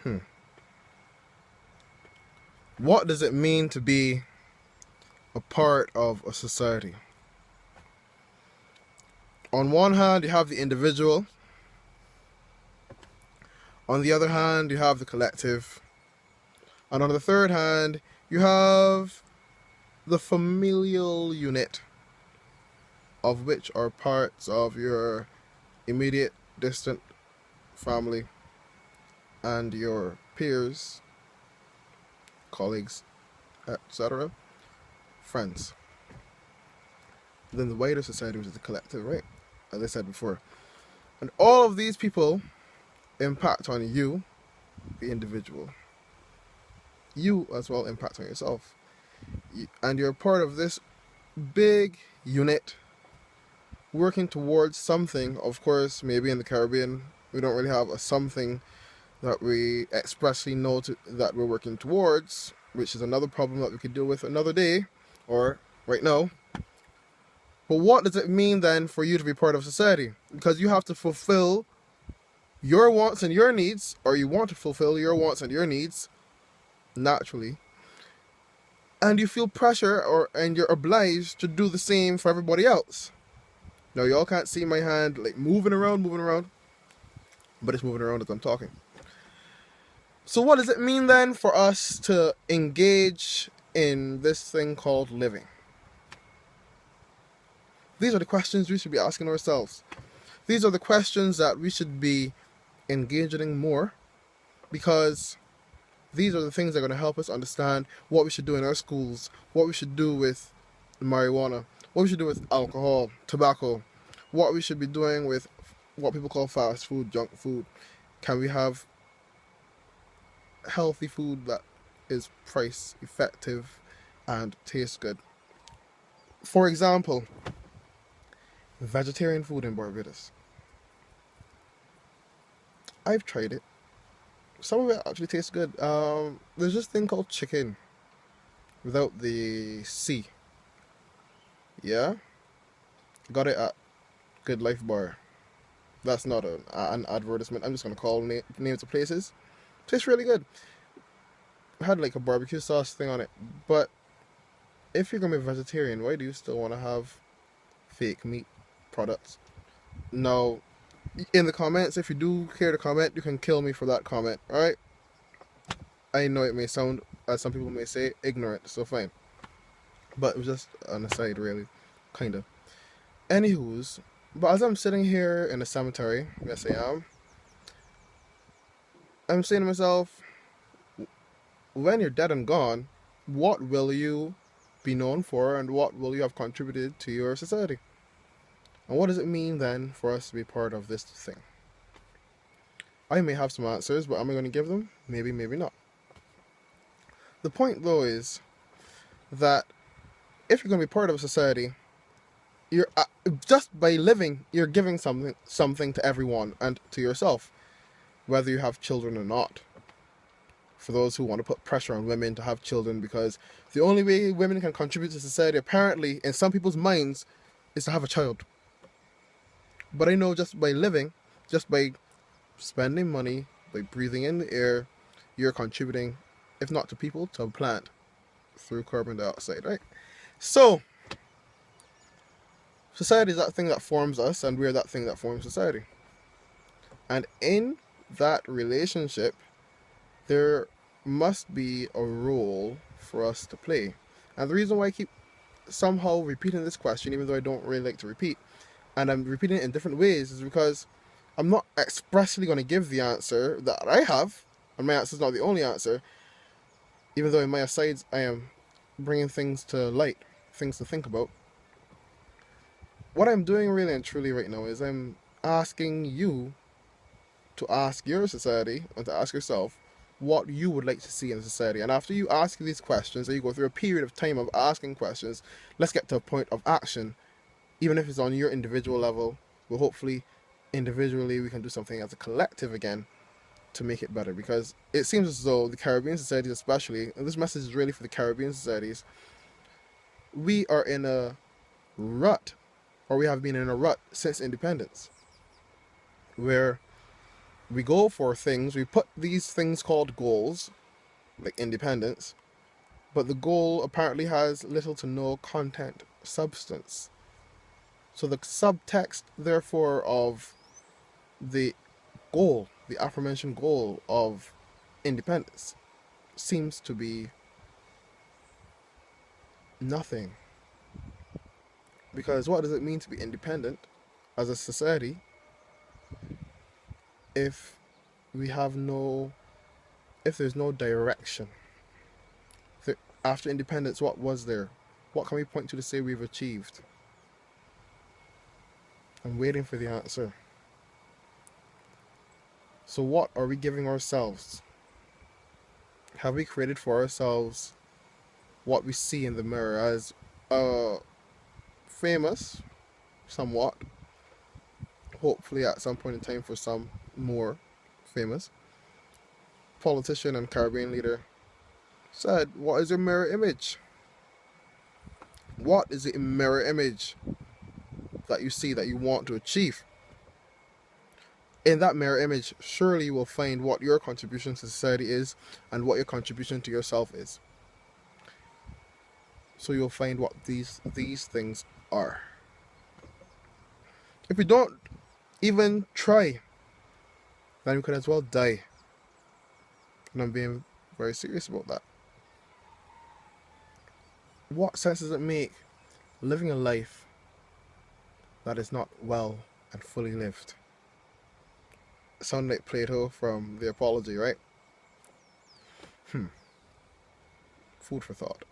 Hmm. What does it mean to be a part of a society? On one hand, you have the individual. On the other hand, you have the collective. And on the third hand, you have the familial unit, of which are parts of your immediate, distant family and your peers, colleagues, etc., friends. Then the wider society, which is the collective, right? As I said before. And all of these people impact on you, the individual. You as well impact on yourself. And you're part of this big unit working towards something. Of course, maybe in the Caribbean, we don't really have a something that we expressly know that we're working towards, which is another problem that we could deal with another day or right now. But what does it mean then for you to be part of society? Because you have to fulfill your wants and your needs, or you want to fulfill your wants and your needs naturally, and you feel pressure and you're obliged to do the same for everybody else. Now y'all can't see my hand like moving around, but it's moving around as I'm talking. So what does it mean then for us to engage in this thing called living? These are the questions we should be asking ourselves. These are the questions that we should be engaging in more, because these are the things that are going to help us understand what we should do in our schools, what we should do with marijuana, what we should do with alcohol, tobacco, what we should be doing with what people call fast food, junk food. Can we have healthy food that is price effective and tastes good? For example, vegetarian food in Barbados. I've tried it. Some of it actually tastes good. There's this thing called chicken without the C. Yeah? Got it at Good Life Bar. That's not an advertisement. I'm just going to call names of places. Tastes really good. It had like a barbecue sauce thing on it. But if you're going to be vegetarian, why do you still want to have fake meat products? Now, in the comments, if you do care to comment, you can kill me for that comment, alright? I know it may sound, as some people may say, ignorant, so fine. But it was just an aside, really. Kinda. Anywho's, but as I'm sitting here in the cemetery, yes I am, I'm saying to myself, when you're dead and gone, what will you be known for and what will you have contributed to your society? And what does it mean then for us to be part of this thing? I may have some answers, but am I going to give them? Maybe, maybe not. The point though is that if you're going to be part of a society, you're just by living, you're giving something to everyone and to yourself, whether you have children or not. For those who want to put pressure on women to have children, because the only way women can contribute to society, apparently, in some people's minds, is to have a child. But I know just by living, just by spending money, by breathing in the air, you're contributing, if not to people, to a plant through carbon dioxide, right? So, society is that thing that forms us, and we're that thing that forms society. And in that relationship, there must be a role for us to play. And the reason why I keep somehow repeating this question, even though I don't really like to repeat, and I'm repeating it in different ways, is because I'm not expressly going to give the answer that I have, and my answer is not the only answer, even though in my asides I am bringing things to light, things to think about. What I'm doing really and truly right now is I'm asking you to ask your society and to ask yourself what you would like to see in society. And after you ask these questions, and you go through a period of time of asking questions, let's get to a point of action. Even if it's on your individual level, well, hopefully individually we can do something as a collective again to make it better. Because it seems as though the Caribbean societies especially, and this message is really for the Caribbean societies, we are in a rut, or we have been in a rut since independence, where we go for things, we put these things called goals, like independence, but the goal apparently has little to no content, substance. So the subtext, therefore, of the goal, the aforementioned goal of independence, seems to be nothing. Because what does it mean to be independent as a society if we have no, if there's no direction? After independence, what was there? What can we point to say we've achieved? I'm waiting for the answer. So what are we giving ourselves? Have we created for ourselves what we see in the mirror as famous, somewhat, hopefully at some point in time for some more famous, politician and Caribbean leader said, what is your mirror image? What is the mirror image that you see that you want to achieve? In that mirror image, surely you will find what your contribution to society is and what your contribution to yourself is. So you'll find what these things are. If you don't even try, then you can as well die. And I'm being very serious about that. What sense does it make living a life that is not well and fully lived? Sound like Plato from the Apology, right? Food for thought.